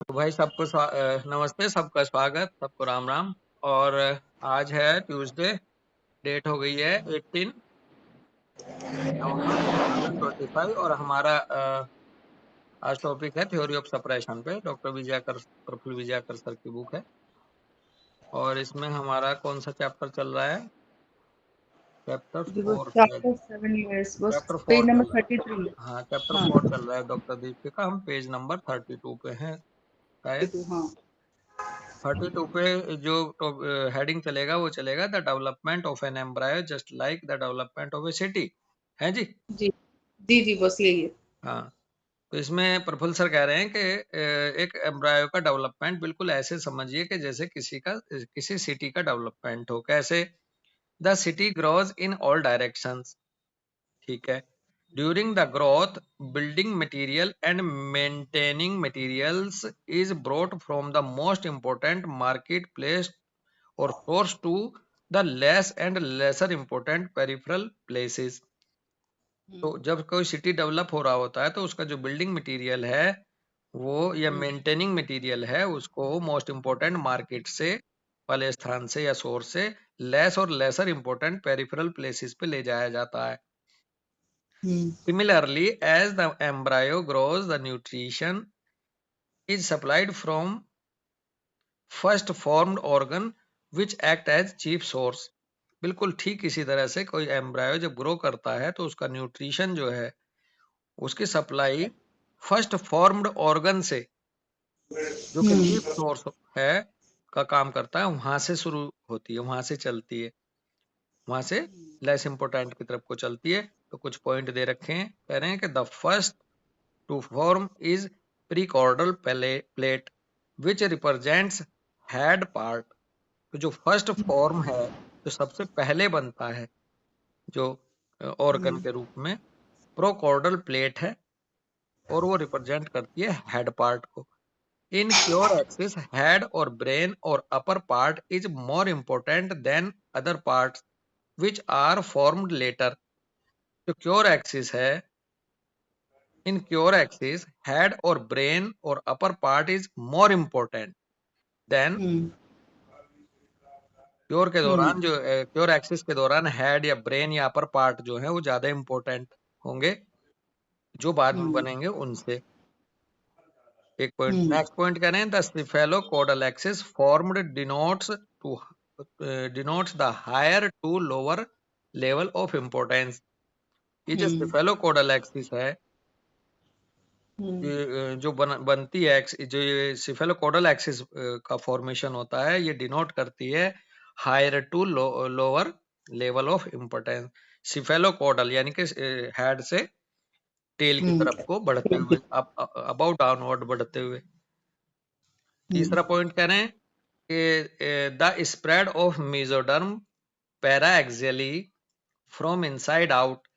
तो भाई सबको नमस्ते, सबका स्वागत, सबको राम राम। और आज है ट्यूसडे, डेट हो गई है 18 नवंबर 2025 और हमारा आज टॉपिक है थ्योरी ऑफ सप्रेशन पे। डॉक्टर विजयकर, प्रफुल्ल विजयकर सर की बुक है और इसमें हमारा कौन सा चैप्टर चल रहा है? चैप्टर जी वो 4 शायद। चैप्टर 7 इयर्स वो चैप्टर 4 पेज नंबर चल रहा 33 है। हाँ, चैप्टर हाँ 4 चल रहा है डॉक्टर दीपिका। हम पेज नंबर 32 पे हैं शायद। 32 हाँ 32 पे जो हेडिंग चलेगा वो चलेगा the development of an embryo just like the development of a city. है जी। जी जी जी बस यही है। हाँ, तो इसमें प्रफुल्ल सर कह रहे हैं कि एक एम्ब्रायो का डेवलपमेंट बिल्कुल ऐसे समझिए कि जैसे किसी सिटी का डेवलपमेंट हो। कैसे? The city grows in all directions. ठीक है। During the growth, building material and maintaining materials is brought from the most important market place or source to the less and lesser important peripheral places। तो जब कोई city develop हो रहा होता है तो उसका जो बिल्डिंग मटेरियल है वो या मेंटेनिंग मटेरियल है उसको मोस्ट इंपॉर्टेंट मार्केट से वाले स्थान से या सोर्स से लेस और लेसर इंपॉर्टेंट पेरिफेरल प्लेसेस पे ले जाया जाता है। Similarly as the embryo grows the nutrition is supplied from first formed organ which act as chief source. बिल्कुल ठीक इसी तरह से कोई एम्ब्रायो जब ग्रो करता है तो उसका न्यूट्रिशन जो है उसकी सप्लाई फर्स्ट फॉर्म्ड ऑर्गन से, जो कि चीफ सोर्स है, का काम करता है, वहां से शुरू होती है, वहां से चलती है, वहां से लेस इंपोर्टेंट की तरफ को चलती है। तो कुछ पॉइंट दे रखे हैं, कह रहे हैं कि the first to form is prechordal plate which represents head part. तो जो फर्स्ट फॉर्म है, जो सबसे पहले बनता है जो ऑर्गन के रूप में, प्रोकॉर्डल प्लेट है और वो रिप्रेजेंट करती है हेड पार्ट को। इन क्योर एक्सिस हेड और ब्रेन और upper part is more important than other parts which are formed later. जो क्योर एक्सिस है, इन क्योर एक्सिस हेड और ब्रेन और upper part is more important than. Cure के दौरान जो cure axis के दौरान हेड या ब्रेन या अपर पार्ट जो है वो ज्यादा इंपॉर्टेंट होंगे जो बाद में बनेंगे उनसे। एक पॉइंट, नेक्स्ट पॉइंट कह रहे हैं the cephalocaudal axis formed denotes the higher to lower level of importance। ये जो cephalocaudal axis है, ये जो बनती है, जो ये cephalocaudal axis का फॉर्मेशन होता है, ये डिनोट करती है higher to lower level of importance. Cephalocaudal यानी कि हेड से टेल की तरफ को बढ़ते हुए, अबाउट डाउनवर्ड बढ़ते हुए। तीसरा पॉइंट कह रहे हैं कि the spread of mesoderm paraxially from inside out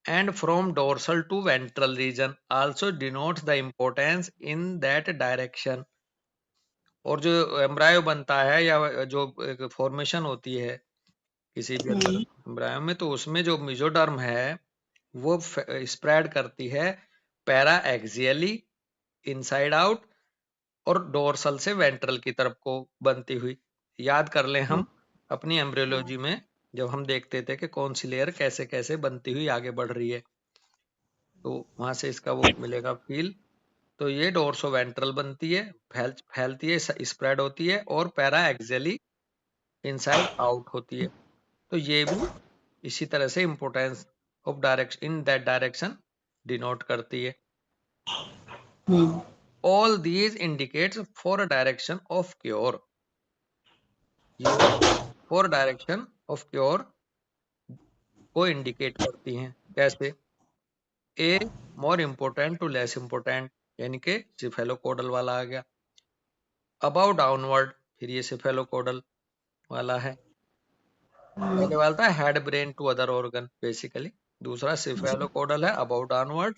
and from dorsal to ventral region also denotes the importance in that direction। और जो एम्ब्रायो बनता है या जो फॉर्मेशन होती है किसी भी अंदर एम्ब्रायो में, तो उसमें जो मेसोडर्म है वो स्प्रेड करती है पैरा एक्सियली इनसाइड आउट और डोर्सल से वेंट्रल की तरफ को बनती हुई। याद कर लें हम अपनी एम्ब्रियोलॉजी में जब हम देखते थे कि कौन सी लेयर कैसे कैसे बनती हुई आगे बढ़ रही है, तो वहां से इसका वो मिलेगा फील। तो ये डोर्सो वेंट्रल बनती है, फैलती है, स्प्रेड होती है और पैरा एक्सियली इनसाइड आउट होती है। तो ये भी इसी तरह से importance of direction in that direction denote करती है। All these indicates for direction of cure. ये फॉर डायरेक्शन ऑफ क्योर को इंडिकेट करती हैं। कैसे? A more important to less important, यानी कि सिफेलोकोडल वाला आ गया। अबाउ डाउनवर्ड, फिर ये सिफेलोकोडल वाला है। पहले वाला था head brain to other organ basically, दूसरा सिफेलोकोडल है अबाउ डाउनवर्ड,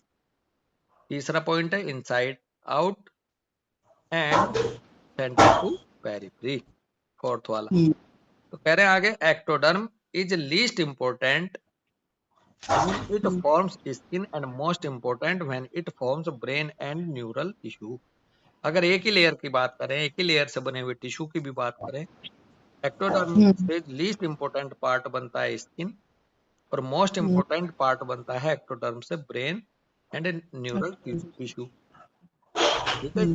तीसरा पॉइंट है inside out and centre to periphery, fourth वाला। तो कह रहे हैं आगे ectoderm is least important when it forms skin and most important when it forms brain and neural tissue। अगर एक ही लेयर की बात करें, एक ही लेयर से बने हुए टिश्यू की भी बात करें, एक्टोडर्म से लीस्ट इंपॉर्टेंट पार्ट बनता है स्किन, और मोस्ट इंपॉर्टेंट पार्ट बनता है एक्टोडर्म से ब्रेन एंड न्यूरल टिश्यू। ठीक है।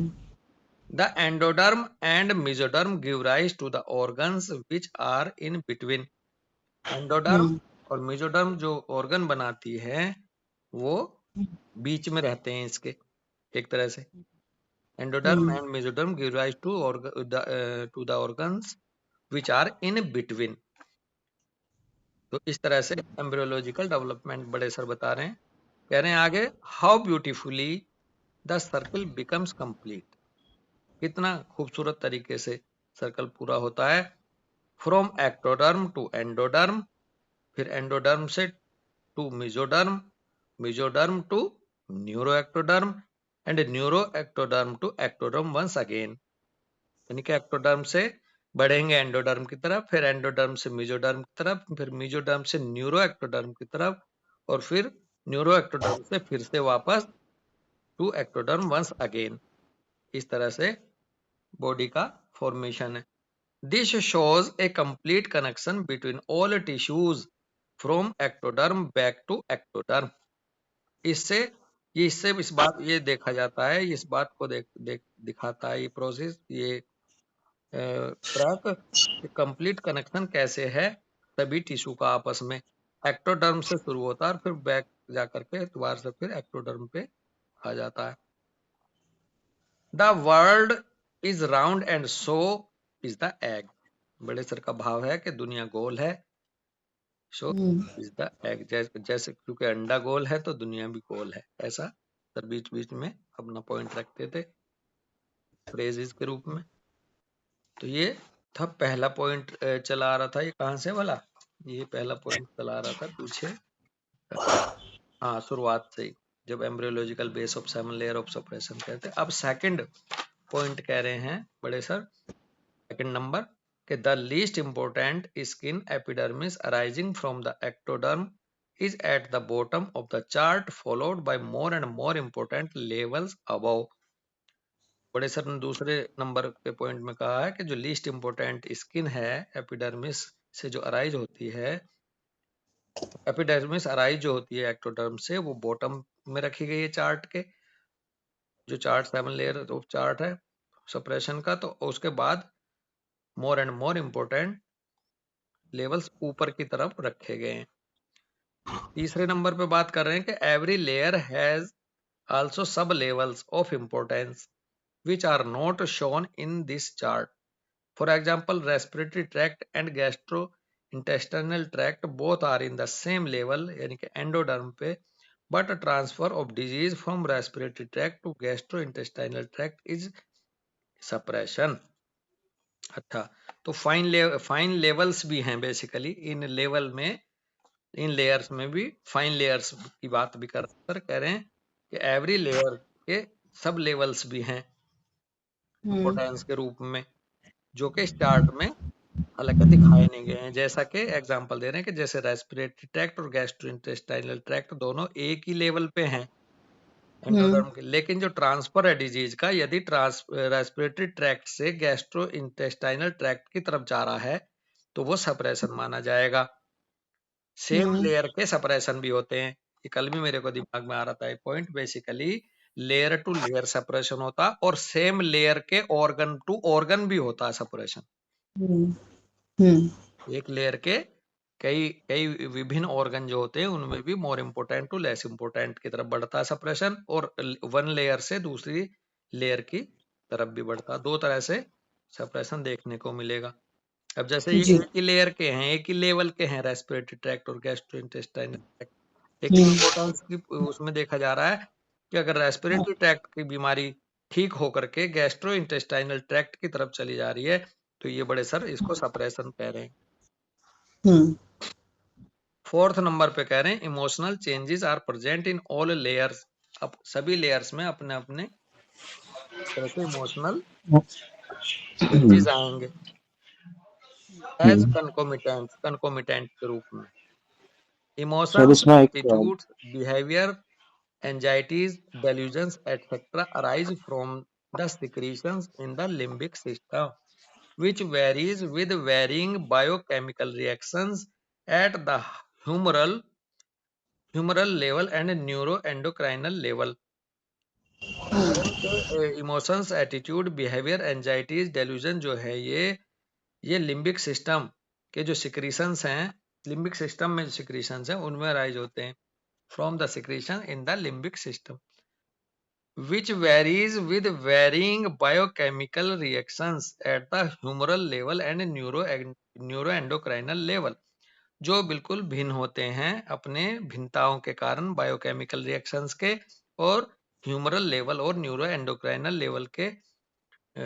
The endoderm and mesoderm give rise to the organs which are in between. Endoderm और मेसोडर्म जो ऑर्गन बनाती है वो बीच में रहते हैं इसके, एक तरह से। Endoderm and mesoderm give rise to the organs which are in between. तो इस तरह से एम्ब्रियोलॉजिकल डेवलपमेंट बड़े सर बता रहे हैं। कह रहे हैं आगे, how beautifully the circle becomes complete. कितना खूबसूरत तरीके से सर्कल पूरा होता है। फ्रॉम एक्टोडर्म टू एंडोडर्म, फिर एंडोडर्म से to mesoderm, mesoderm to neuroectoderm and neuroectoderm to ectoderm once again. यानी कि एक्टोडर्म से बढ़ेंगे एंडोडर्म की तरफ, फिर एंडोडर्म से मेसोडर्म की तरफ, फिर मेसोडर्म से न्यूरोएक्टोडर्म की तरफ, और फिर न्यूरोएक्टोडर्म से फिर से वापस टू एक्टोडर्म वंस अगेन। इस तरह से बॉडी का फॉर्मेशन है। This shows a complete connection between all tissues from ectoderm back to ectoderm. इससे इस बात ये देखा जाता है, इस बात को दिखाता है ये प्रोसेस, ये ट्रैक कंप्लीट कनेक्शन कैसे है सभी टिश्यू का आपस में। एक्टोडर्म से शुरू होता है और फिर बैक जाकर के दोबारा से फिर एक्टोडर्म पे आ जाता है। The world is round and so is the egg. बड़े सर का भाव है कि दुनिया गोल है, सो इज द एग। जैसे क्योंकि अंडा गोल है तो दुनिया भी गोल है, ऐसा सर बीच बीच में अपना पॉइंट रखते थे फ्रेजेस के रूप में। तो ये था पहला पॉइंट चला आ रहा था। ये कहाँ से वाला, ये पहला पॉइंट चला आ रहा था पीछे, हाँ शुरुआत से ही, जब embryological base of 7 layer of suppression कहते हैं। अब सेकंड पॉइंट कह रहे हैं बड़े सर, सेकंड नंबर, कि the least important skin epidermis arising from the ectoderm is at the bottom of the chart followed by more and more important levels above। बड़े sir ने दूसरे नंबर के point में कहा है कि जो लीस्ट इंपॉर्टेंट स्किन है एपिडर्मिस से जो अराइज होती है, एपिडर्मिस अराइज जो होती है एक्टोडर्म से, वो बॉटम में रखी गई है चार्ट के, जो चार्ट 7 लेयर ऑफ चार्ट है सप्रेशन का। तो उसके बाद more and more important levels ऊपर की तरफ रखे गए हैं। तीसरे नंबर पे बात कर रहे हैं कि एवरी लेयर हैज आल्सो सब levels of importance which are not shown in this chart. For example, respiratory tract and gastrointestinal tract both are in the same level यानी कि एंडोडर्म पे, but a transfer of disease from respiratory tract to gastrointestinal tract is suppression। अच्छा, तो fine levels भी हैं basically in level में, इन layers में भी फाइन लेयर्स की बात भी कर कह रहे हैं कि एवरी लेयर के सब लेवल्स भी हैं इंपॉर्टेंस के रूप में, जो कि इस चार्ट में हालांकि दिखाए नहीं गए हैं। जैसा कि एग्जांपल दे रहे हैं कि जैसे रेस्पिरेटरी ट्रैक्ट और गैस्ट्रोइंटेस्टाइनल ट्रैक्ट दोनों एक ही लेवल पे हैं एंडोडर्म के, लेकिन जो ट्रांसफर है डिजीज का, यदि रेस्पिरेटरी ट्रैक्ट से गैस्ट्रोइंटेस्टाइनल ट्रैक्ट की तरफ जा रहा है तो वो सप्रेशन माना जाएगा। सेम लेयर के सप्रेशन भी होते हैं, ये कल भी मेरे को दिमाग में आ रहा था point. Basically layer to layer separation होता और सेम लेयर के ऑर्गन टू ऑर्गन भी होता है सेपरेशन। एक लेयर के कई कई विभिन्न ऑर्गन जो होते हैं उनमें भी more important to less important की तरफ बढ़ता है सेपरेशन, और वन लेयर से दूसरी लेयर की तरफ भी बढ़ता है। दो तरह से सेपरेशन देखने को मिलेगा। अब जैसे ये एक ही लेयर के हैं, एक ही लेवल के हैं रेस्पिरेटरी ट्रैक्ट और गैस्ट्रोइंटेस्टाइनल ट्रैक्ट, लेकिन इम्पोर्टेंस की उसमें देखा जा रहा है कि अगर रेस्पिरेटरी ट्रैक्ट की बीमारी ठीक होकर के गैस्ट्रोइंटेस्टाइनल ट्रैक्ट की तरफ चली जा रही है तो ये बड़े सर इसको सप्रेशन कह रहे हैं। फोर्थ नंबर पे कह रहे हैं emotional changes are present in all layers. अब सभी लेयर्स में अपने अपने तरह से इमोशनल चेंजेस आएंगे एज कंकोमिटेंट के रूप में। इमोशंस, इसमें एक attitudes, behaviour, anxieties, delusions etcetera arise from the secretions in the limbic system, which varies with varying biochemical reactions at the humoral level and neuroendocrinal level. और जो emotions, attitude, behaviour, anxieties, delusion जो है ये limbic system के जो secretions हैं, limbic system में जो सिक्रीशंस हैं उनमें राइज होते हैं, from the secretion in the limbic system, which varies with varying biochemical reactions at the humoral level and neuroendocrinal level, जो बिल्कुल भिन्न होते हैं अपने भिन्नताओं के कारण बायोकेमिकल रिएक्शंस के और ह्यूमरल लेवल और न्यूरो एंडोक्राइनल लेवल के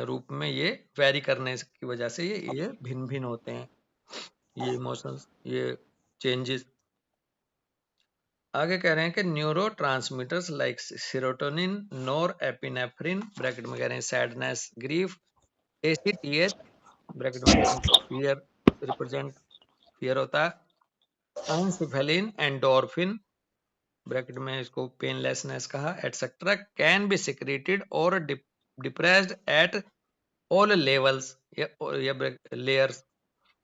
रूप में ये वेरी करने की वजह से ये भिन्न भिन्न होते हैं, ये इमोशंस, ये चेंजेस। आगे कह रहे हैं कि न्यूरो ट्रांसमीटर्स लाइक सीरोटोनिन, नोर एपिनेफ्रिन, ब्रैकेट में कह रहे हैं सैडनेस, ग्रीफ, एसीटीएच, ब्रैकेट में फियर, रिप्रेजेंट फियर होता है, एनसिफेलिन, एंडोर्फिन, ब्रैकेट में इसको पेनलेसनेस कहा, एटसेट्रा, कैन बी सिक्रेटेड और डिप्रेस्ड एट ऑल लेवल्स या layers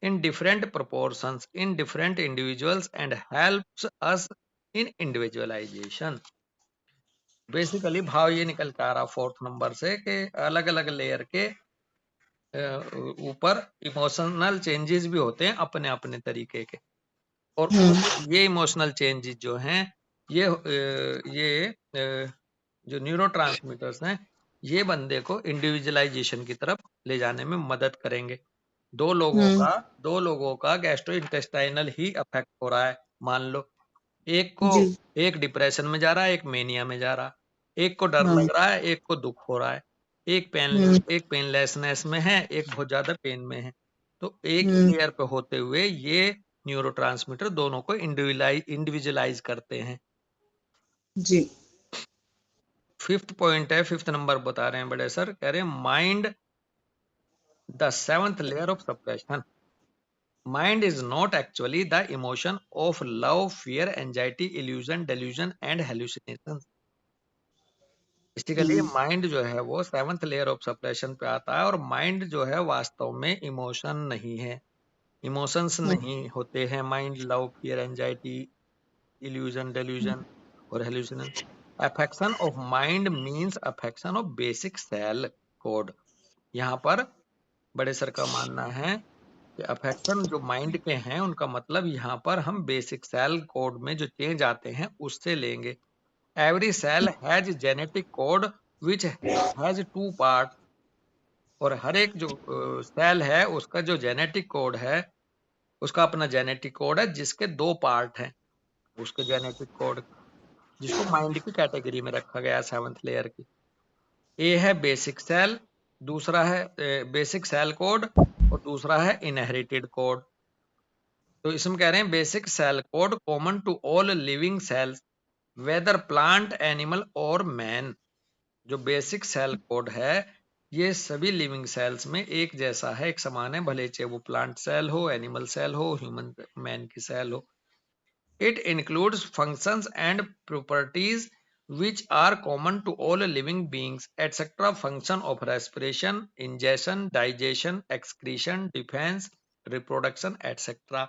in different proportions in different individuals and helps us in individualization. Basically भाव ये निकल के आ रहा 4th नंबर से कि अलग अलग लेयर के ऊपर इमोशनल चेंजेस भी होते हैं अपने अपने तरीके के, और ये इमोशनल चेंजेस जो हैं ये जो न्यूरोट्रांसमीटर्स हैं ये बंदे को इंडिविजुअलाइजेशन की तरफ ले जाने में मदद करेंगे। दो लोगों का गैस्ट्रो इंटेस्टाइनल ही अफेक्ट हो रहा है, मान लो एक डिप्रेशन में जा रहा है, एक मेनिया में जा रहा है, एक को डर लग रहा है, एक को दुख हो रहा है, एक पेनलेसनेस में है, एक बहुत ज्यादा पेन में है, तो एक ही लेयर पे होते हुए ये न्यूरोट्रांसमीटर दोनों को इंडिविजुअलाइज करते हैं। जी। 5th पॉइंट है, 5th नंबर बता रहे हैं बड़े सर, कह रहे हैं mind the 7th layer of suppression. Mind is not actually the emotion of love, fear, anxiety, illusion, delusion and hallucinations. Basically mind जो है वो 7th लेयर ऑफ सप्रेशन पे आता है, और माइंड जो है वास्तव में इमोशन नहीं है, इमोशंस नहीं होते हैं mind, love, fear, anxiety, illusion, delusion और hallucination. Affection of mind means affection of basic cell code. यहाँ पर बड़े सर का मानना है कि अफेक्शन जो माइंड के हैं उनका मतलब यहाँ पर हम बेसिक सेल कोड में जो चेंज आते हैं उससे लेंगे। Every cell has genetic code which has 2 part, और हर एक जो सेल है उसका जो जेनेटिक कोड है उसका अपना जेनेटिक कोड है जिसके 2 पार्ट हैं, उसके जेनेटिक कोड जिसको माइंड की कैटेगरी में रखा गया 7th लेयर की। ए है बेसिक सेल, दूसरा है बेसिक सेल कोड और दूसरा है इनहेरिटेड कोड। तो इसमें कह रहे हैं basic cell code common to all living cells whether plant, animal और मैन। जो बेसिक सेल कोड है ये सभी लिविंग सेल्स में एक जैसा है, एक समान है, भले चाहे वो प्लांट सेल हो, एनिमल सेल हो, ह्यूमन मैन की सेल हो। It includes functions and properties which are common to all living beings, etc. Function of respiration, ingestion, digestion, excretion, defense, reproduction, etc.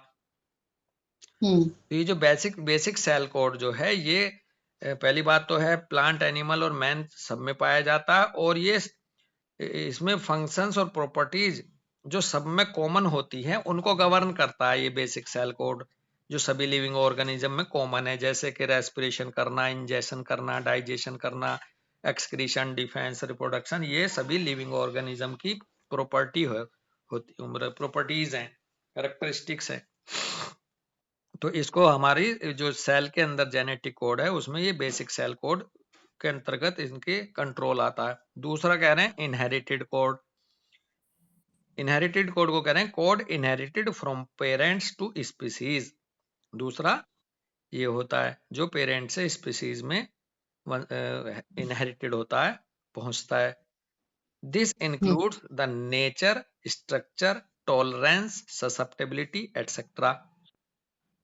तो ये जो बेसिक सेल कोड जो है ये पहली बात तो है प्लांट, एनिमल और मैन सब में पाया जाता है, और ये इसमें फंक्शंस और प्रॉपर्टीज जो सब में कॉमन होती हैं उनको गवर्न करता है ये बेसिक सेल कोड, जो सभी लिविंग ऑर्गेनिज्म में कॉमन है, जैसे कि रेस्पिरेशन करना, इंजेशन करना, डाइजेशन करना, एक्सक्रीशन, डिफेंस, रिप्रोडक्शन, ये सभी लिविंग ऑर्गेनिज्म की प्रॉपर्टी होती प्रॉपर्टीज हैं, कैरेक्टरिस्टिक्स हैं। तो इसको हमारी जो सेल के अंदर जेनेटिक कोड है उसमें ये बेसिक सेल कोड के अंतर्गत इनके कंट्रोल आता है। दूसरा कह रहे हैं इनहेरिटेड कोड। इनहेरिटेड कोड को कह रहे हैं code inherited from parents to species. दूसरा ये होता है जो पेरेंट से स्पीसीज में इनहेरिटेड होता है, पहुंचता है। This includes the nature, structure, tolerance, susceptibility etcetera.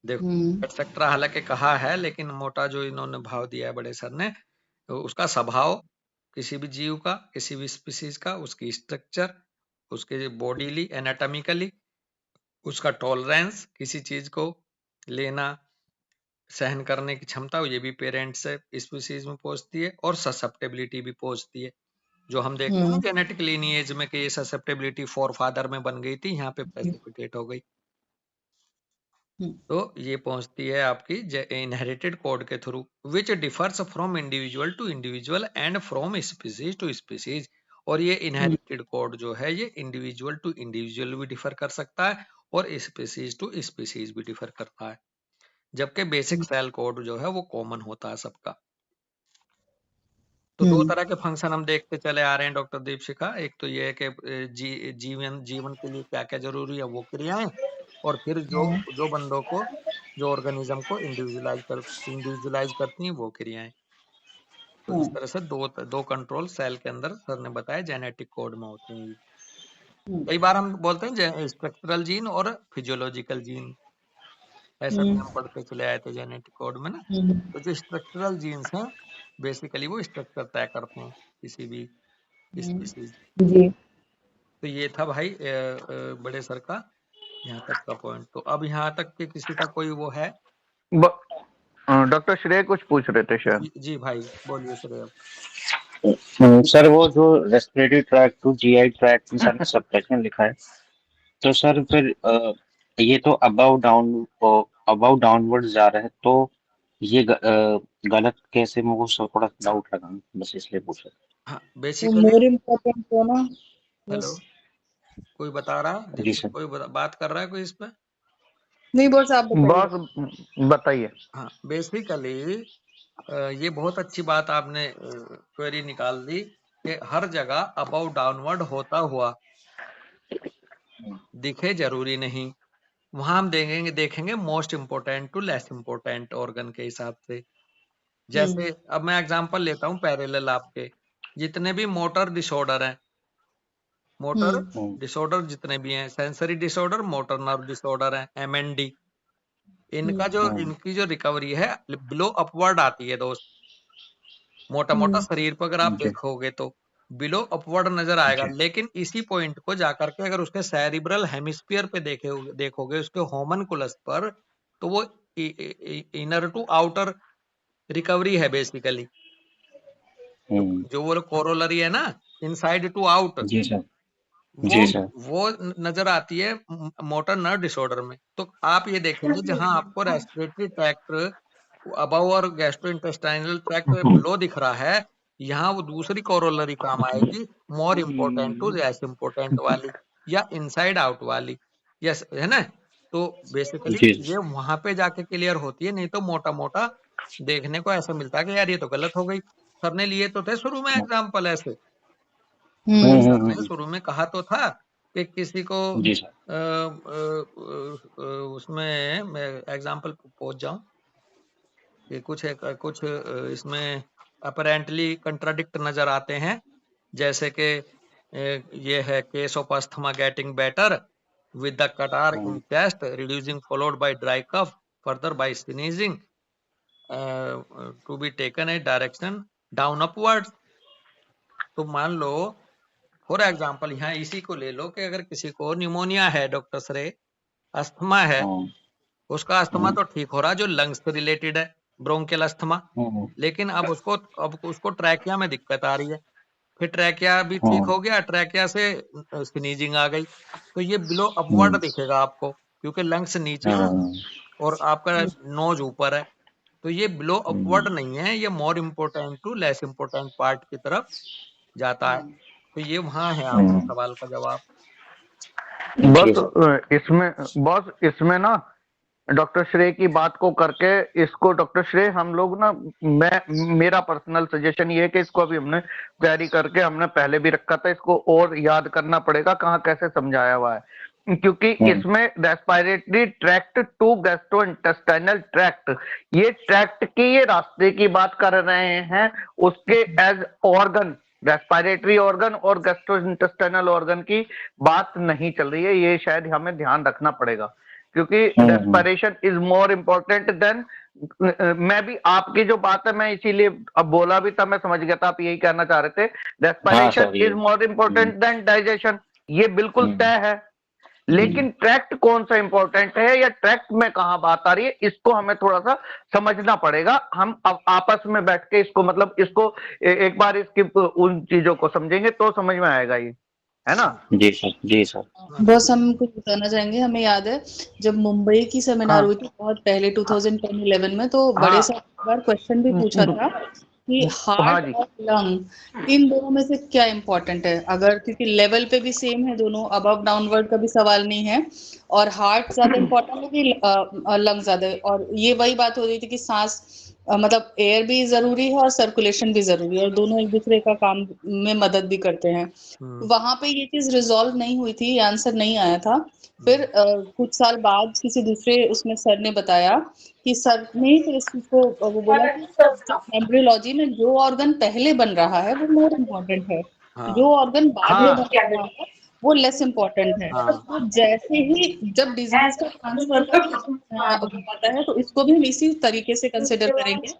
देखो एटसेट्रा हालांकि कहा है लेकिन मोटा जो इन्होंने भाव दिया है बड़े सर ने, तो उसका स्वभाव किसी भी जीव का, किसी भी स्पीसीज का, उसकी स्ट्रक्चर, उसके बॉडीली एनाटॉमिकली, उसका टॉलरेंस, किसी चीज को लेना सहन करने की क्षमता, ये भी पेरेंट्स से स्पीसीज में पहुंचती है। और ससेप्टेबिलिटी भी पहुंचती है, जो हम देखते हैं ना जेनेटिक लीनिएज में कि ये ससेप्टेबिलिटी फोर फादर में बन गई थी, यहाँ पे प्रेसिपिटेट हो गई। तो ये पहुंचती है आपकी इनहेरिटेड कोड के थ्रू, which differs from individual to individual and from species to species. और ये इनहेरिटेड कोड जो है ये इंडिविजुअल टू इंडिविजुअल भी डिफर कर सकता है और स्पीसीज टू स्पीसीज भी डिफर करता है, जबकि बेसिक सेल कोड जो है वो कॉमन होता है सबका। तो दो तरह के फंक्शन हम देखते चले आ रहे हैं डॉक्टर दीपशिखा। एक तो ये है कि जीवन के लिए क्या क्या जरूरी है वो क्रियाएं, और फिर जो बंदों को, जो ऑर्गेनिज्म को इंडिविजुअलाइज करती हैं वो क्रियाएं। तो इस तरह से दो कंट्रोल सेल के अंदर सर ने बताया जेनेटिक कोड में होते हैं। कई बार हम बोलते हैं स्ट्रक्चरल जीन और फिजियोलॉजिकल जीन, ऐसा भी हम पढ़ते चले आए थे जेनेटिक कोड में ना। तो जो स्ट्रक्चरल जीन्स हैं बेसिकली वो स्ट्रक्चर तय करते हैं किसी भी स्पीसीज। जी। तो ये था भाई बड़े सर का यहाँ तक का पॉइंट। तो अब यहाँ तक के किसी का कोई वो है? डॉक्टर श्रेय कुछ पूछ रहे थे शायद। जी भाई बोलिए श्रेय। सर वो जो respiratory tract to GI tract में सर सबसेक्शन लिखा है, तो सर फिर ये तो अबव डाउनवर्ड जा रहा है, तो ये गलत कैसे? मुझको थोड़ा डाउट लगा, बस इसलिए पूछा। हाँ तो बेसिकली। मोर इम्पोर्टेंट हो ना। हेलो, कोई बता रहा जी दीपक, सर। कोई बात कर रहा है कोई इस पे? नहीं बॉस आप बताइए। बॉस बताइए। हाँ बेसिकली ये बहुत अच्छी बात आपने क्वेरी निकाल दी कि हर जगह अबव डाउनवर्ड होता हुआ दिखे जरूरी नहीं। वहां हम देखेंगे most important to less important organ के हिसाब से। जैसे अब मैं एग्जांपल लेता हूँ पैरेलल आपके, जितने भी मोटर डिसऑर्डर हैं, मोटर डिसऑर्डर जितने भी हैं, sensory disorder, motor nerve disorder है, MND, इनकी जो रिकवरी है बिलो अपवर्ड आती है दोस्त। मोटा मोटा शरीर पर अगर आप देखोगे तो बिलो अपवर्ड नजर आएगा, लेकिन इसी पॉइंट को जाकर के अगर उसके सेरिब्रल हेमिस्फीयर पे देखोगे उसके होमनकुलस पर, तो वो इनर टू आउटर रिकवरी है बेसिकली। जो वो कोरोलरी है ना, इनसाइड टू आउट, जी सर। वो जी सर। वो नजर आती है मोटर नर्व डिसऑर्डर में। तो आप ये देखेंगे जहां आपको रेस्पिरेटरी ट्रैक्ट अबव और गैस्ट्रोइंटेस्टाइनल ट्रैक्ट बिलो दिख रहा है, यहाँ वो दूसरी कोरोलरी काम आएगी, more important to less important वाली या इनसाइड आउट वाली। यस है ना। तो बेसिकली जी ये वहां पे जाके क्लियर होती है, नहीं तो मोटा मोटा देखने को ऐसा मिलता है कि यार ये तो गलत हो गई। सर ने लिए तो थे शुरू में एग्जाम्पल ऐसे, सर ने शुरू में कहा तो था कि किसी को जी सर। उसमें मैं एग्जाम्पल पहुंच जाऊं कि कुछ इसमें अपरेंटली कंट्राडिक्ट नजर आते हैं। जैसे कि ये है case of asthma getting better with the catarrh in chest reducing followed by dry cough further by sneezing to be taken a direction down upwards। तो मान लो फॉर एग्जाम्पल यहाँ इसी को ले लो कि अगर किसी को निमोनिया है डॉक्टर सरे, अस्थमा है, उसका अस्थमा तो ठीक हो रहा जो लंग्स से रिलेटेड है, ब्रोंकियल अस्थमा, लेकिन अब उसको ट्रैकिया में दिक्कत आ रही है। फिर ट्रैकिया भी ठीक हो गया, ट्रैकिया से स्नीजिंग आ गई, तो ये बिलो अपवर्ड दिखेगा आपको क्योंकि लंग्स नीचे है और आपका नोज ऊपर है। तो ये बिलो अपवर्ड नहीं है, ये more important to less important part की तरफ जाता है। तो ये वहां है आपके सवाल का जवाब। बस इसमें ना डॉक्टर श्रेय की बात को करके इसको डॉक्टर श्रेय हम लोग ना, मेरा पर्सनल सजेशन ये है कि इसको अभी हमने तैयारी करके हमने पहले भी रखा था, इसको और याद करना पड़ेगा कहाँ कैसे समझाया हुआ है, क्योंकि इसमें respiratory tract to gastrointestinal tract, ये ट्रैक्ट की ये रास्ते की बात कर रहे हैं, उसके एज ऑर्गन रेस्पिरेटरी ऑर्गन और गैस्ट्रोइंटेस्टाइनल ऑर्गन की बात नहीं चल रही है। ये शायद हमें ध्यान रखना पड़ेगा क्योंकि respiration is more important then मैं भी आपकी जो बात है, मैं इसीलिए अब बोला भी था, मैं समझ गया था आप यही कहना चाह रहे थे, रेस्पिरेशन सर, ये is more important then digestion, ये बिल्कुल तय है। लेकिन ट्रैक्ट कौन सा इंपॉर्टेंट है या ट्रैक्ट में कहाँ बात आ रही है, इसको हमें थोड़ा सा समझना पड़ेगा। हम अब आपस में बैठ के इसको मतलब इसको एक बार इसकी उन चीजों को समझेंगे तो समझ में आएगा ये, है ना। जी सर, जी सर। बस हम कुछ बताना चाहेंगे। हमें याद है जब मुंबई की सेमिनार हाँ हुई थी बहुत पहले 2010-11 में, तो बड़े हाँ साहब ने एक बार क्वेश्चन भी पूछा था कि हाँ हार्ट जी और लंग इन दोनों में से क्या इंपॉर्टेंट है। अगर क्योंकि लेवल पे भी सेम है दोनों, अबव डाउनवर्ड का भी सवाल नहीं है, और हार्ट ज्यादा इंपॉर्टेंट है कि लंग ज्यादा है। और ये वही बात हो रही थी कि सांस मतलब एयर भी जरूरी है और सर्कुलेशन भी जरूरी है, और दोनों एक दूसरे का काम में मदद भी करते हैं। वहां पे ये चीज रिजॉल्व नहीं हुई थी, आंसर नहीं आया था। फिर कुछ साल बाद किसी दूसरे उसमें सर ने बताया कि सर ने फिर इस चीज को वो बोला कि एम्ब्रियोलॉजी में जो ऑर्गन पहले बन रहा है वो मोर इम्पोर्टेंट है, जो ऑर्गन बाद में हाँ बन रहा है वो लेस इम्पोर्टेंट है। तो जैसे ही जब डिजीज का ट्रांसफर हो पाता है तो इसको भी हम इसी तरीके से कंसिडर करेंगे,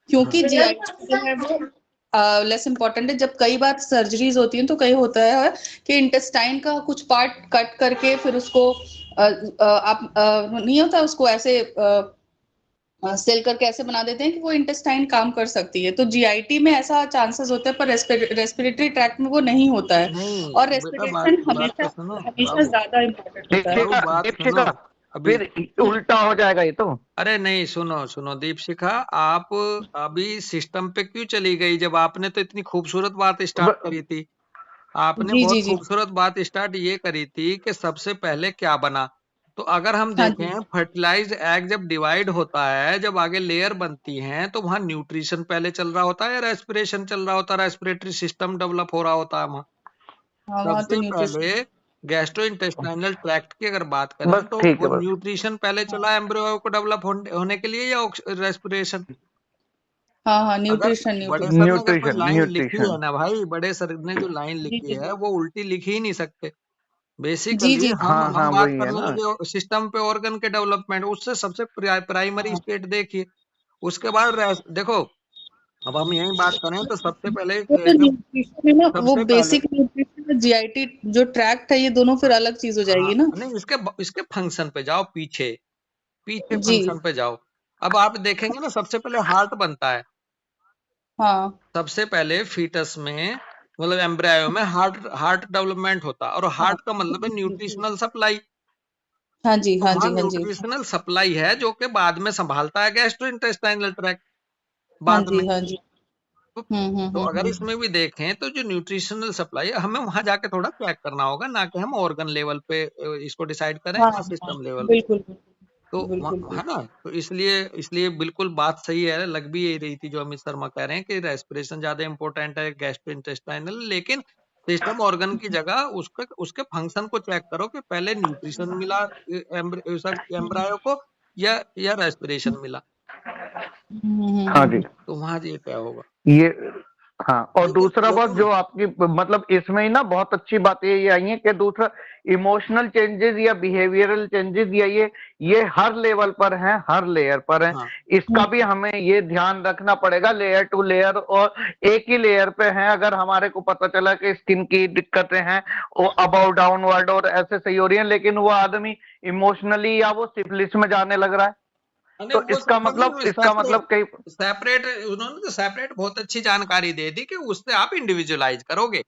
क्योंकि जीआईटी जो है वो लेस इम्पोर्टेंट है। जब कई बार सर्जरीज होती हैं तो कई होता है कि इंटेस्टाइन का कुछ पार्ट कट करके फिर उसको आप नहीं होता उसको ऐसे सेल करके ऐसे बना देते हैं कि वो इंटेस्टाइन काम कर सकती है। तो जीआईटी में ऐसा चांसेस होते हैं, पर रेस्पिरेटरी ट्रैक्ट में वो नहीं होता है, नहीं और बेटा, बात रेस्पिरेशन बात तो हमेशा सुनो हमेशा बाबू। ज्यादा इम्पोर्टेंट होता है। बाबू दीपशिखा बात सुनो दीपशिखा, अभी। फिर उल्टा हो जाएगा ये तो। अरे नहीं, सुनो सुनो दीपशिखा, आप अभी सिस्टम पे क्यों चली गई, जब आपने तो इतनी खूबसूरत बात स्टार्ट ब- करी थी। आपने जी बहुत जी जी। खूबसूरत बात स्टार्ट ये करी थी कि सबसे पहले क्या बना। तो अगर हम हाँ जी देखें, फर्टिलाइज्ड एग जब डिवाइड होता है, जब आगे लेयर बनती हैं, तो वहां न्यूट्रिशन पहले चल रहा होता है या रेस्पिरेशन चल रहा होता है, रेस्पिरेटरी सिस्टम डेवलप हो रहा होता है वहां। हाँ, वहाँ तो सबसे न्यूट्रिशन। पहले गैस्ट्रोइंटेस्टाइनल ट्रैक्ट की अगर बात करें बस तो ठीक वो है बस। न्यूट्रिशन पहले चला एम्ब्रियो को डेवलप होने के लिए, या रेस्पिरेशन। हाँ हाँ, अगर न्यूट्रिशन बड़े न्यूट्रिशन। सर ने अगर कोई न्यूट्रिशन लाइन लिखी है न्यूट्रिशन। ना भाई, बड़े सर ने जो लाइन जी लिखी जी है वो उल्टी लिख ही नहीं सकते। जी बेसिकली जी। हाँ हम हाँ बात वही है करने ना। लगे सिस्टम पे, ऑर्गन के डेवलपमेंट, उससे सबसे प्राइमरी हाँ, स्टेट देखिए। उसके बाद देखो, अब हम यही बात करें तो सबसे पहले वो तो जब न्यूट्रिशन है ना, वो सबसे पहले बेसिक न्यूट्रिशन और जीआईटी जो ट्रैक्ट है, ये दोनों फिर अलग चीज हो हाँ जाएगी ना। नहीं, इसके इसके फंक्शन पे जाओ, पीछे पीछे जी। फंक्शन पे जाओ। अब आप देखेंगे ना, सबसे पहले हार्ट बनता है। हाँ सबसे पहले फीटस में, मतलब एम्ब्रायो में हार्ट हार्ट डेवलपमेंट होता है, और हाँ हार्ट का मतलब है न्यूट्रिशनल सप्लाई। हाँ जी तो हाँ वहां जी हाँ जी न्यूट्रिशनल सप्लाई है जो कि बाद में संभालता है गैस्ट्रोइंटेस्टाइनल ट्रैक्ट हाँ बाद जी में। हाँ जी। तो, तो अगर हम्म। इसमें भी देखें तो जो न्यूट्रिशनल सप्लाई है, हमें वहां जाके थोड़ा चेक करना होगा, ना कि हम ऑर्गन लेवल पे इसको डिसाइड करें हाँ या हाँ, सिस्टम लेवल पे। बिल्कुल तो बिल्कुल है बिल्कुल। ना, तो इसलिए इसलिए बिल्कुल बात सही है, लग भी यही रही थी जो अमित शर्मा कह रहे हैं कि रेस्पिरेशन ज्यादा इंपॉर्टेंट है गैस्ट्रोइंटेस्टाइनल, लेकिन सिस्टम ऑर्गन की जगह उसके उसके फंक्शन को चेक करो कि पहले न्यूट्रिशन मिला एम्ब्रायो को, या रेस्पिरेशन मिला। हाँ जी। तो वहां ये क्या होगा। ये हाँ, और लेकिन दूसरा बात लेकिन जो आपकी मतलब इसमें ही ना बहुत अच्छी बात ये आई है कि दूसरा इमोशनल चेंजेस या बिहेवियरल चेंजेस या ये हर लेवल पर हैं, हर लेयर पर हैं। हाँ इसका भी हमें ये ध्यान रखना पड़ेगा लेयर टू लेयर, और एक ही लेयर पे हैं अगर हमारे को पता चला कि स्किन की दिक्कतें हैं वो अबव डाउनवर्ड और ऐसे सही हो रही है, लेकिन वो आदमी इमोशनली या वो सिफिलिस में जाने लग रहा है, अरे तो वो तभी इसका मतलब कई। सेपरेट, उन्होंने तो सेपरेट बहुत अच्छी जानकारी दे दी कि उससे आप इंडिविजुअलाइज करोगे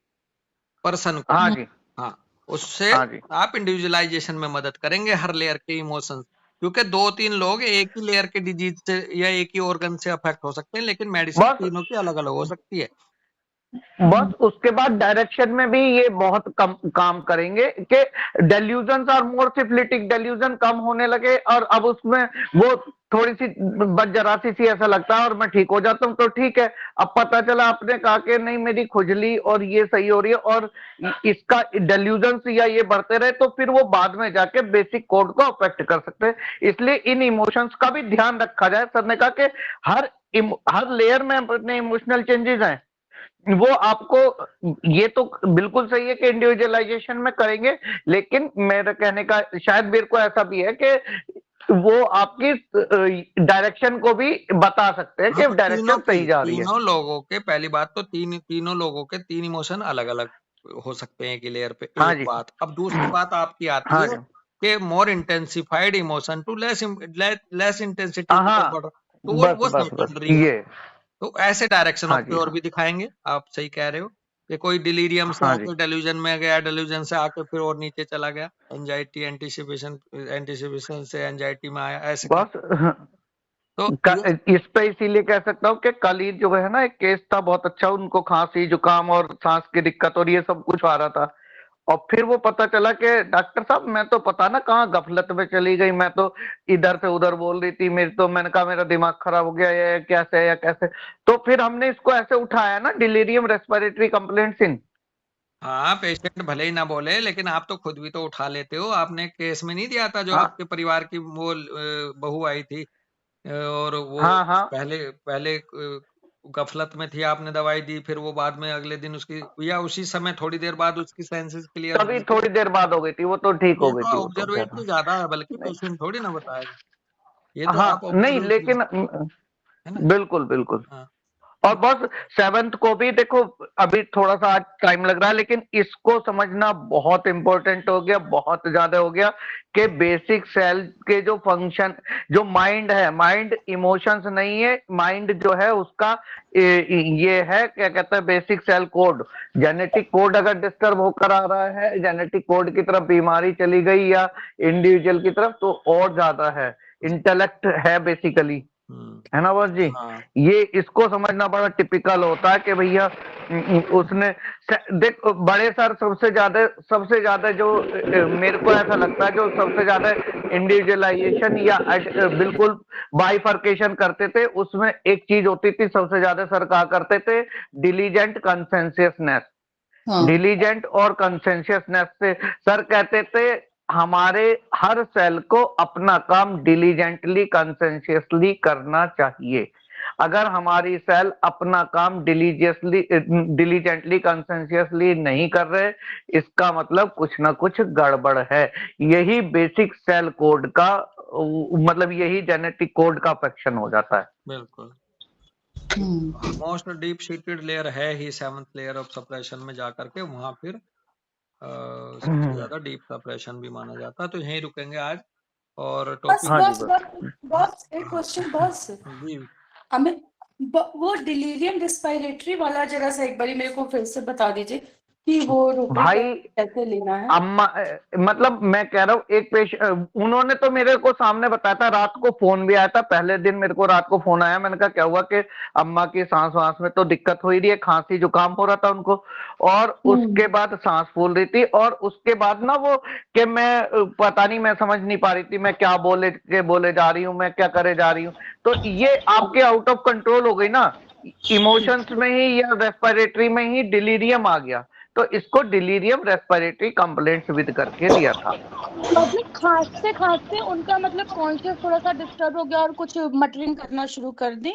पर्सन को। हाँ जी हाँ, उससे हाँ जी। आप इंडिविजुअलाइजेशन में मदद करेंगे हर लेयर के इमोशंस, क्योंकि दो तीन लोग एक ही लेयर के डिजीज से या एक ही ऑर्गन से अफेक्ट हो सकते हैं, लेकिन मेडिसिन बस तीनों की अलग अलग हो सकती है। बस उसके बाद डायरेक्शन में भी ये बहुत कम काम करेंगे कि डेल्यूजन और मोर सिफिलिटिक, डेल्यूजन कम होने लगे और अब उसमें वो थोड़ी सी बस जरासी सी ऐसा लगता है और मैं ठीक हो जाता हूँ तो ठीक है। अब पता चला आपने कहा कि नहीं मेरी खुजली और ये सही हो रही है और इसका डेल्यूजन या ये बढ़ते रहे तो फिर वो बाद में जाके बेसिक कोड को अफेक्ट कर सकते हैं। इसलिए इन इमोशंस का भी ध्यान रखा जाए। सर ने कहा कि हर हर लेयर में अपने इमोशनल चेंजेस हैं, वो आपको, ये तो बिल्कुल सही है कि इंडिविजुअलाइजेशन में करेंगे, लेकिन मेरे कहने का शायद मेरे को ऐसा भी है कि वो आपकी डायरेक्शन को भी बता सकते हैं कि हाँ, तो डायरेक्शन सही जा रही है। तीनों लोगों के, पहली बात तो तीनों लोगों के 3 इमोशन अलग-अलग हो सकते हैं एक ही लेयर पे, हाँ एक जी, बात। अब दूसरी बात आपकी आती हाँ है जी, कि more intensified emotion to less intensity हाँ, तो बस वो बस बस सेकेंडरी है। ये, तो ऐसे डायरेक्शन हाँ ऑफ जी, और हाँ, भी दिखाएंगे, आप सही कह रहे हो कि कोई डिलीरियम से हाँ जी, आके डेल्यूजन में गया, डेल्यूजन से आके फिर और नीचे चला गया, एंजाइटी एंटिसिपेशन से एंजाइटी में आया, ऐसे कर। बस तो ये इस पे इसीलिए कह सकता हूँ कि कल ही जो है ना एक केस था बहुत अच्छा, उनको खांसी जुकाम और सांस की दिक्कत और ये सब कुछ आ रहा था, और फिर वो पता चला कि डॉक्टर साहब मैं तो पता ना कहाँ गफलत में चली गई, मैं तो इधर से उधर बोल रही थी, मेरी तो मैंने कहा मेरा दिमाग खराब हो गया या कैसे या कैसे। तो फिर हमने इसको ऐसे उठाया ना, डिलीरियम रेस्पिरेटरी कंप्लेंट्स इन। हाँ, पेशेंट भले ही ना बोले, लेकिन आप तो खुद भी तो उठा लेते हो। आपने केस में नहीं दिया था जो हाँ आपके परिवार की वो बहू आई थी, और वो हाँ हाँ, पहले पहले गफलत में थी, आपने दवाई दी, फिर वो बाद में अगले दिन उसकी या उसी समय थोड़ी देर बाद उसकी सेंसेस क्लियर हो तभी गई थी। थोड़ी देर बाद हो गई थी, वो तो ठीक हो ये गई तो थी, वो तो ऑब्जर्वेटरी खैर। ज्यादा है, बल्कि नहीं, पेशेंट थोड़ी ना बताएगा। ये तो आप हाँ नहीं ऑब्जर्वेटरी, लेकिन है ना? बिल्कुल बिल्कुल। हाँ, और बस सेवेंथ को भी देखो, अभी थोड़ा सा आज टाइम लग रहा है, लेकिन इसको समझना बहुत इंपॉर्टेंट हो गया, बहुत ज्यादा हो गया, कि बेसिक सेल के जो फंक्शन, जो माइंड है, माइंड इमोशंस नहीं है, माइंड जो है उसका ये है क्या कहते हैं basic cell code. Genetic code अगर डिस्टर्ब होकर आ रहा है, जेनेटिक कोड की तरफ बीमारी चली गई या इंडिविजुअल की तरफ, तो और ज्यादा है, इंटेलेक्ट है बेसिकली, हम्म, है ना बॉस जी। हाँ, ये इसको समझना बड़ा टिपिकल होता है कि भैया उसने देख, बड़े सर सबसे ज्यादा जो मेरे को ऐसा लगता है जो सबसे ज्यादा इंडिविजुअलाइजेशन या बिल्कुल बाइफर्केशन करते थे, उसमें एक चीज होती थी सबसे ज्यादा सर कहा करते थे, डिलीजेंट कंसेंशियसनेस। हाँ डिलीजेंट और कंसेंशियसनेस से सर कहते थे हमारे हर सेल को अपना काम डिलीजेंटली कंसेंशियसली करना चाहिए। अगर हमारी सेल अपना काम डिलीजेंटली कंसेंशियसली नहीं कर रहे, इसका मतलब कुछ ना कुछ गड़बड़ है। यही बेसिक सेल कोड का मतलब यही जेनेटिक कोड का अफेक्शन हो जाता है। बिल्कुल। हम्म मोस्ट डीप सीटेड लेयर है ही सेवंथ लेयर ऑफ सप्रेशन में जाकर के, वहां फिर सबसे ज्यादा डीप सप्रेशन भी माना जाता है। तो यहीं रुकेंगे आज, और बस टॉपिक हाँ जी बस बस। बस बस एक क्वेश्चन बस जी। हमें वो डिलीरियम रेस्पिरेटरी वाला जरा सा एक बारी मेरे को फिर से बता दीजिए कि वो रोटी भाई कैसे लेना है। अम्मा मतलब मैं कह रहा हूँ एक उन्होंने तो मेरे को सामने बताया था, रात को फोन भी आया था, पहले दिन मेरे को रात को फोन आया, मैंने कहा क्या हुआ, कि अम्मा की सांस वास में तो दिक्कत हो ही रही है, खांसी जुकाम हो रहा था उनको, और उसके बाद सांस फूल रही थी, और उसके बाद ना वो कि मैं पता नहीं, मैं समझ नहीं पा रही थी मैं क्या बोले जा रही हूँ, मैं क्या करे जा रही हूँ। तो ये आपके आउट ऑफ कंट्रोल हो गई ना, इमोशंस में ही या रेस्पिरेटरी में ही डिलीरियम आ गया, तो इसको डिलीरियम रेस्पिरेटरी कंप्लेंट्स विद करके दिया था। मतलब खांसते खांसते उनका मतलब कॉन्शियस थोड़ा सा डिस्टर्ब हो गया और कुछ मटरिंग करना शुरू कर दी।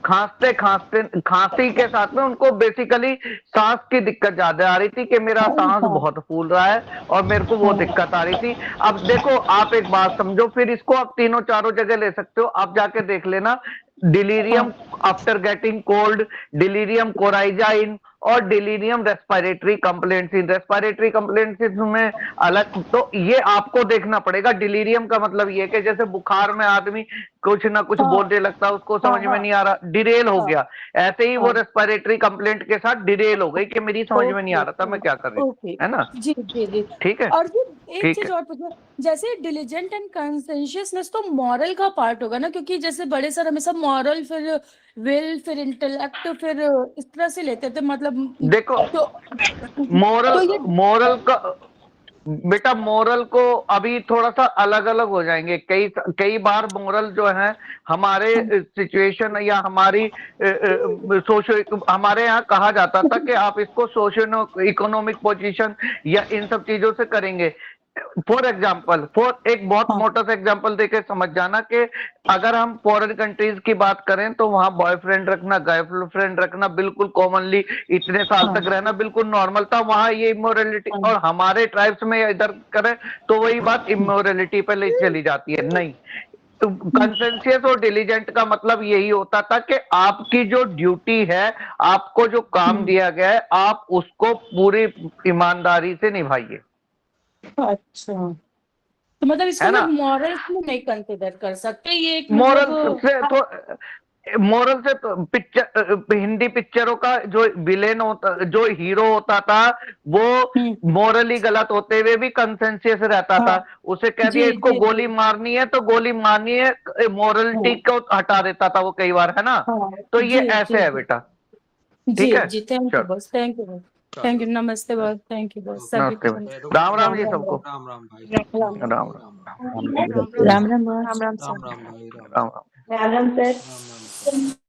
खांसते खांसते खांसी के साथ में उनको बेसिकली सांस की दिक्कत ज्यादा आ रही थी, कि मेरा सांस बहुत फूल रहा है और मेरे को वो दिक्कत आ रही थी। अब देखो आप एक बात समझो, फिर इसको आप तीनों चारों जगह ले सकते हो, आप जाके देख लेना, delirium after getting cold, delirium coryza in, और डिलीरियम रेस्पिरेटरी कंप्लेंट्स में अलग। तो ये आपको देखना पड़ेगा। डिलीरियम का मतलब ये कि जैसे बुखार में आदमी कुछ ना कुछ बोलने लगता है, उसको समझ में नहीं आ रहा, डिरेल हो गया, ऐसे ही वो रेस्पिरेटरी कंप्लेंट के साथ डिरेल हो गई कि मेरी समझ में नहीं आ रहा था मैं क्या कर रही थी, ओके है ना। जी जी जी। ठीक है, और जी एक ठीक चीज है। और पूछना, जैसे डिलीजेंट एंड कंसेंशियसनेस तो मॉरल का पार्ट होगा ना, क्योंकि जैसे बड़े सर हमेशा मॉरल फिर विल फिर इंटेलेक्ट फिर इस तरह से लेते थे मतलब। देखो तो मोरल तो ये मोरल का बेटा, मोरल को अभी थोड़ा सा अलग अलग हो जाएंगे, कई कई बार मोरल जो है हमारे सिचुएशन या हमारी सोशो, हमारे यहाँ कहा जाता था कि आप इसको सोशो इकोनॉमिक पोजीशन या इन सब चीजों से करेंगे। फॉर एग्जाम्पल, एक बहुत हाँ। मोटा सा एग्जाम्पल देके समझ जाना कि अगर हम फॉरेन कंट्रीज की बात करें तो वहां बॉयफ्रेंड रखना, गर्लफ्रेंड रखना बिल्कुल कॉमनली, इतने साल हाँ। तक रहना बिल्कुल नॉर्मल था। वहां ये इमोरलिटी, हाँ। और हमारे ट्राइब्स में इधर करें तो वही बात इमोरलिटी पे ले चली जाती है। नहीं, तो कंसेंशियस और डिलीजेंट का मतलब यही होता था कि आपकी जो ड्यूटी है, आपको जो काम दिया गया है, आप उसको पूरी ईमानदारी से निभाइए, अच्छा, तो मतलब इसको है हम ना। लोग मॉरल्स में नहीं कंसिडर कर सकते, ये एक मोरल मतलब से तो मोरल से तो पिक्चर, हिंदी पिक्चरों का जो विलेन होता, जो हीरो होता था, वो मोरली गलत होते हुए भी कंसेंशियस रहता हाँ। था। उसे कह दिया जी इसको जी गोली मारनी है तो गोली मारनी है, मोरलिटी को हटा देता था वो कई बार, है ना। हाँ। तो ये जी ऐसे है जी बेटा, जी ठीक है। जी, थैंक यू चलो, बस, थैंक यू बस, थैंक यू, नमस्ते बस, थैंक यू बस सभी नमस्ते को। भाई, रुको, राम राम राम जी राम सबको, राम राम भाई, राम राम राम, राम हम राम राम बस। राम राम राम सर। राम भाई, राम राम राम। राम राम सर। राम राम।